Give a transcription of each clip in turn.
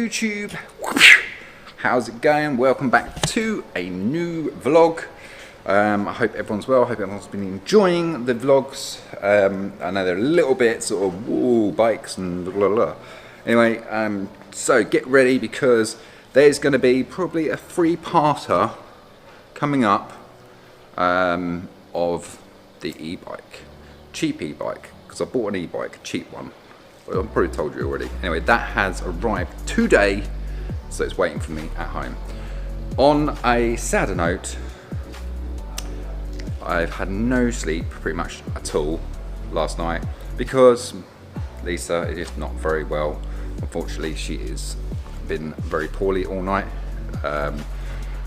YouTube. How's it going? Welcome back to a new vlog. I hope everyone's well. I hope everyone's been enjoying the vlogs. I know they're a little bit sort of woo, bikes and blah blah blah. Anyway, so get ready because there's going to be probably a three-parter coming up of the e-bike, cheap e-bike, because I bought an e-bike, a cheap one. Well, I've probably told you already. Anyway, that has arrived today, so it's waiting for me at home. On a sadder note, I've had no sleep pretty much at all last night because Lisa is just not very well. Unfortunately, she has been very poorly all night,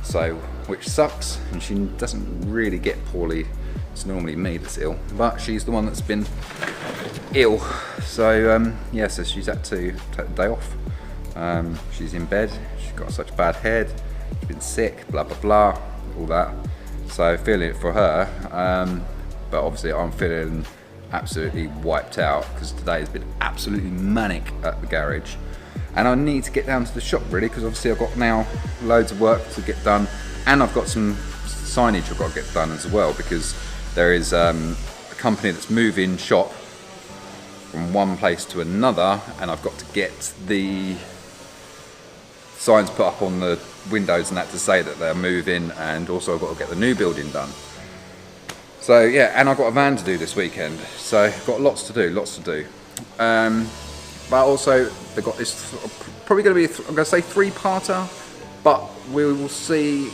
so which sucks, and she doesn't really get poorly. It's normally me that's ill, but she's the one that's been ill. So yeah, so she's had to take the day off. She's in bed. She's got such a bad head. She's been sick. Blah blah blah. All that. So feeling it for her. But obviously I'm feeling absolutely wiped out because today has been absolutely manic at the garage, and I need to get down to the shop really because obviously I've got now loads of work to get done, and I've got some signage I've got to get done as well because there is a company that's moving shop from one place to another, and I've got to get the signs put up on the windows and that to say that they're moving, and also I've got to get the new building done. So yeah, and I've got a van to do this weekend, so I've got lots to do. But also they've got this probably going to be I'm going to say three-parter, but we will see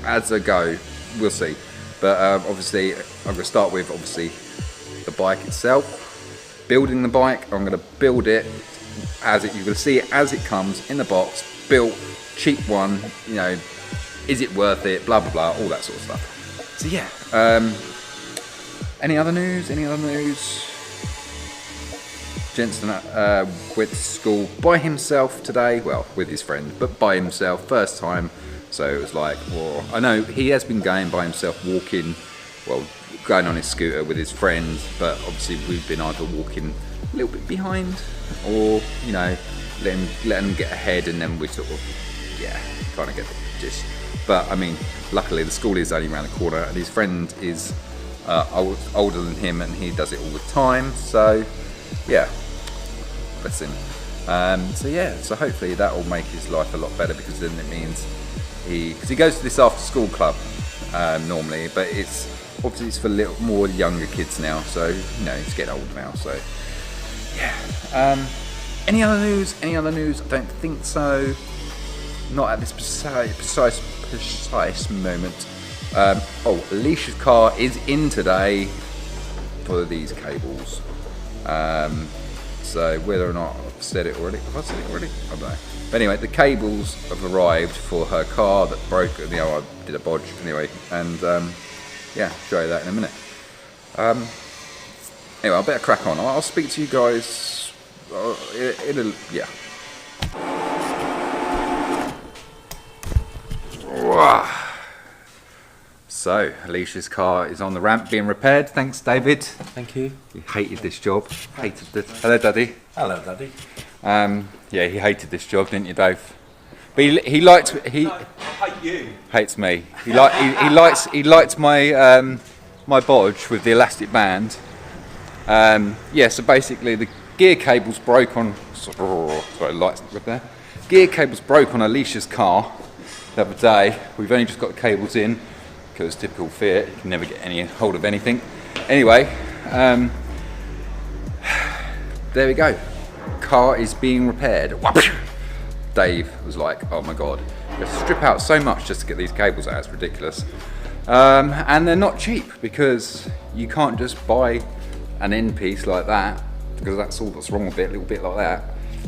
as I go. We'll see. But obviously I'm going to start with obviously the bike itself, building the bike. I'm going to build it as it. You're going to see it as it comes in the box, built, cheap one. You know, is it worth it? Blah blah blah, all that sort of stuff. So yeah. Any other news? Jensen went to school by himself today. Well, with his friend, but by himself, first time. So it was like, well, I know he has been going by himself, walking, well, going on his scooter with his friend, but obviously we've been either walking a little bit behind, or you know, let him get ahead, and then we sort of, yeah, kind of get the gist. But I mean, luckily the school is only around the corner, and his friend is older than him, and he does it all the time. So yeah, bless him. So yeah, so hopefully that will make his life a lot better, because then it means because he goes to this after school club normally, but it's obviously it's for little more younger kids now, so you know he's getting older now. So yeah. Any other news? I don't think so. Not at this precise moment. Oh, Alicia's car is in today for these cables. So whether or not I've said it already, have I said it already? I don't know. But anyway, the cables have arrived for her car that broke. You know, I did a bodge anyway, and yeah, show you that in a minute. Anyway, I better crack on. I'll speak to you guys yeah. So, Alicia's car is on the ramp being repaired. Thanks, David. Thank you. He hated this job. Hated this. Hello, Daddy. Hello, Daddy. Yeah, he hated this job, didn't you, Dave? But he liked. I hate you. Hates me. He liked my my bodge with the elastic band. Yeah. So basically, the gear cables broke on. Sorry, lights up there. Gear cables broke on Alicia's car the other day. We've only just got the cables in because typical Fiat, you can never get any hold of anything. Anyway, there we go. Car is being repaired. Dave was like, "Oh my god, you have to strip out so much just to get these cables out. It's ridiculous." And they're not cheap because you can't just buy an end piece like that, because that's all that's wrong with it. A little bit like that,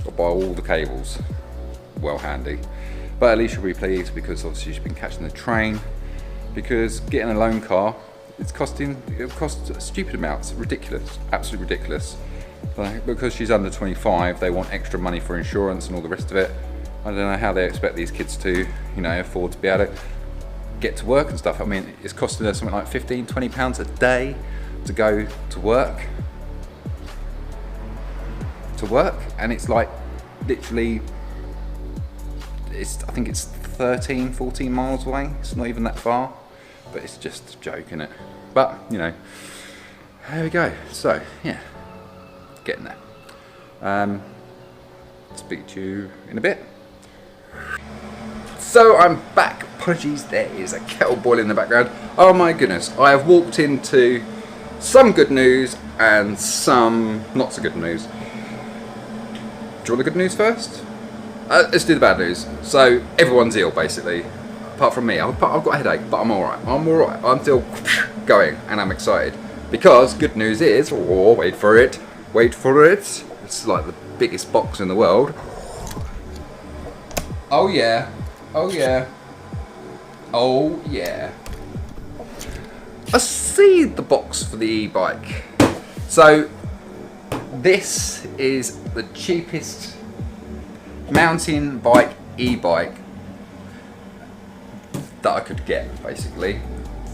or buy all the cables. Well handy. But Alisha will be pleased because obviously she's been catching the train. Because getting a loan car, it'll cost stupid amounts, ridiculous, absolutely ridiculous. But because she's under 25, they want extra money for insurance and all the rest of it. I don't know how they expect these kids to, you know, afford to be able to get to work and stuff. I mean, it's costing her something like 15, 20 pounds a day to go to work. And it's like literally I think it's 13, 14 miles away. It's not even that far, but it's just a joke, isn't it? But you know, there we go. So yeah, getting there. Speak to you in a bit. So I'm back. Apologies, there is a kettle boiling in the background. Oh my goodness, I have walked into some good news and some not so good news. Do you want the good news first? Let's do the bad news. So everyone's ill basically, apart from me. I've got a headache, but I'm alright. I'm still going and I'm excited. Because good news is, oh, wait for it. It's like the biggest box in the world. Oh yeah. I see the box for the e-bike. So this is the cheapest mountain bike e-bike that I could get, basically,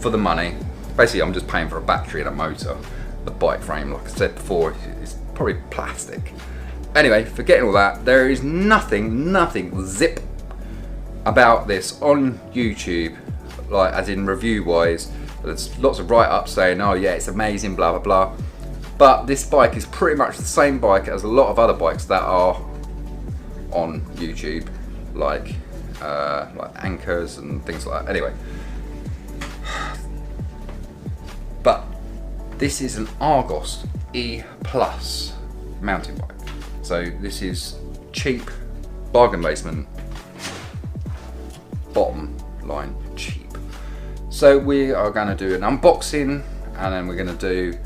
for the money. Basically, I'm just paying for a battery and a motor. The bike frame, like I said before, is probably plastic. Anyway, forgetting all that, there is nothing zip about this on YouTube, like as in review wise. There's lots of write-ups saying, oh yeah, it's amazing, blah blah blah. But this bike is pretty much the same bike as a lot of other bikes that are on YouTube, like anchors and things like that. Anyway, but this is an Argos E Plus mountain bike. So this is cheap, bargain basement, bottom line cheap. So we are going to do an unboxing, and then we're going to do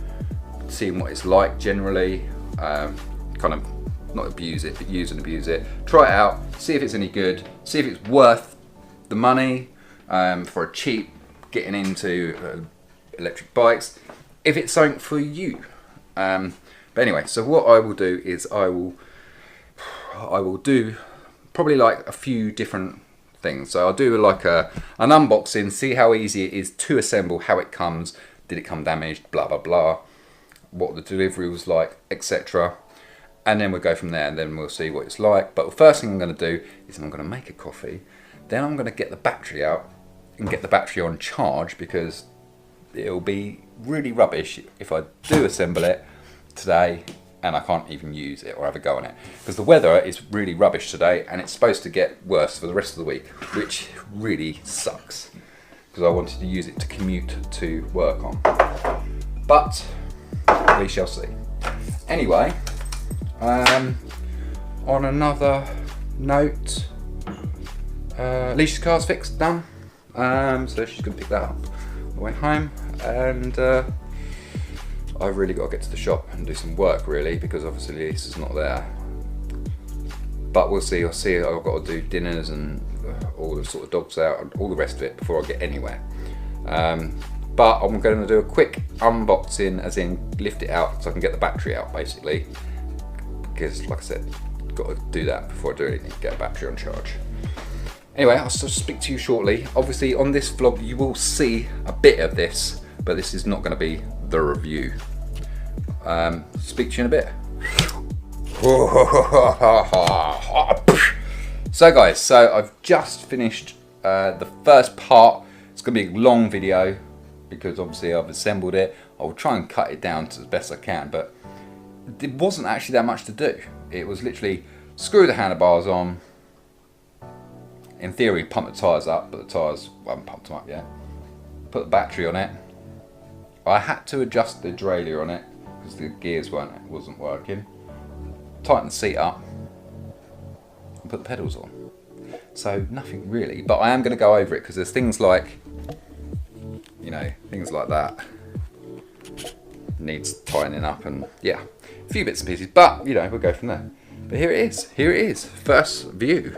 seeing what it's like generally, kind of not abuse it, but use and abuse it, try it out, see if it's any good, see if it's worth the money for a cheap getting into electric bikes, if it's something for you. But anyway, so what I will do is I will do probably like a few different things. So I'll do like an unboxing, see how easy it is to assemble, how it comes, did it come damaged, blah blah blah, what the delivery was like, etc. And then we'll go from there, and then we'll see what it's like. But the first thing I'm going to do is I'm going to make a coffee, then I'm going to get the battery out and get the battery on charge, because it'll be really rubbish if I do assemble it today and I can't even use it or have a go on it, because the weather is really rubbish today and it's supposed to get worse for the rest of the week, which really sucks, because I wanted to use it to commute to work on. But we shall see. Anyway, on another note, Alicia's car's fixed, done. So she's gonna pick that up on the way home, and I've really got to get to the shop and do some work, really, because obviously Lisa's not there. But we'll see. I've got to do dinners and all the sort of dogs out and all the rest of it before I get anywhere. But I'm going to do a quick unboxing, as in lift it out so I can get the battery out, basically, because like I said, got to do that before I do anything, get a battery on charge. Anyway, I'll speak to you shortly. Obviously on this vlog you will see a bit of this, but this is not going to be the review. Speak to you in a bit. So guys, so I've just finished the first part. It's going to be a long video because obviously I've assembled it. I'll try and cut it down to as best I can, but it wasn't actually that much to do. It was literally screw the handlebars on, in theory pump the tyres up, but the tyres, I haven't pumped them up yet. Put the battery on it. I had to adjust the derailleur on it because the gears wasn't working. Tighten the seat up and put the pedals on. So nothing really, but I am going to go over it because there's things like, you know, things like that needs tightening up, and yeah, a few bits and pieces, but you know, we'll go from there. But here it is, first view.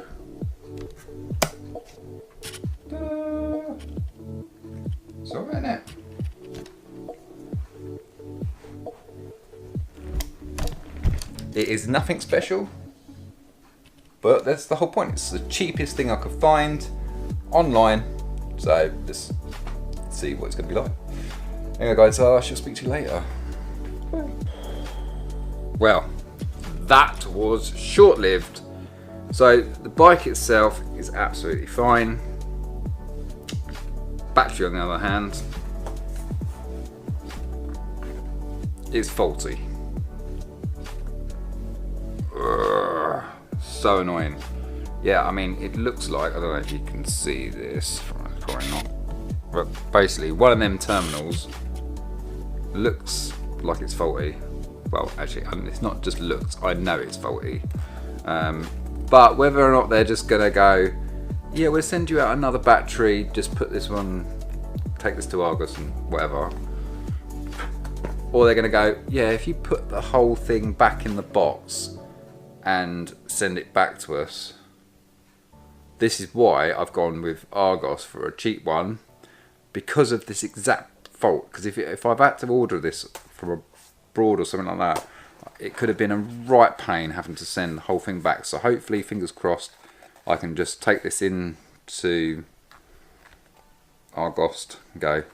It's alright, isn't it? It is nothing special, but that's the whole point. It's the cheapest thing I could find online, so let's see what it's going to be like. Anyway guys, I shall speak to you later. Well, that was short-lived. So the bike itself is absolutely fine. Battery on the other hand is faulty. Ugh, so annoying. Yeah, I mean, it looks like, I don't know if you can see this, probably not, but basically one of them terminals looks like it's faulty. Well, actually, it's not just looks, I know it's faulty. But whether or not they're just gonna go, yeah, we'll send you out another battery, just put this one, take this to Argos and whatever. Or they're gonna go, yeah, if you put the whole thing back in the box and send it back to us. This is why I've gone with Argos for a cheap one, because of this exact fault. Because if I've had to order this from abroad or something like that, it could have been a right pain having to send the whole thing back. So hopefully, fingers crossed, I can just take this in to Argos and go,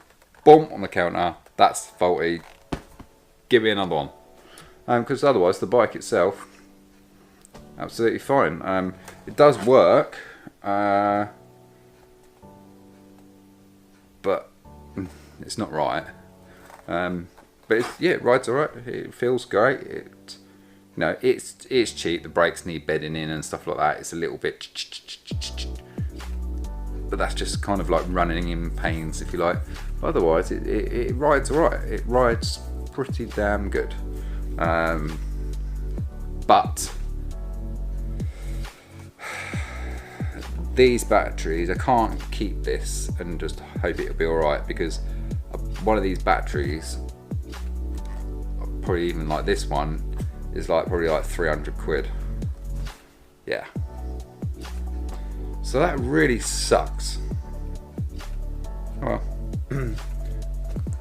boom, on the counter, that's faulty, give me another one. Because otherwise the bike itself, absolutely fine. It does work, but it's not right. But it rides alright. It feels great. It's cheap. The brakes need bedding in and stuff like that. It's a little bit, but that's just kind of like running in pains, if you like. Otherwise, it rides alright. It rides pretty damn good. But these batteries, I can't keep this and just hope it'll be alright, because one of these batteries, probably even like this one, is probably like 300 quid. Yeah. So that really sucks. Well,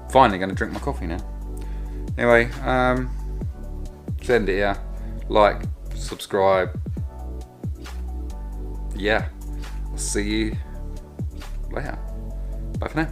finally going to drink my coffee now. Anyway, send it here. Like, subscribe. Yeah. I'll see you later. Bye for now.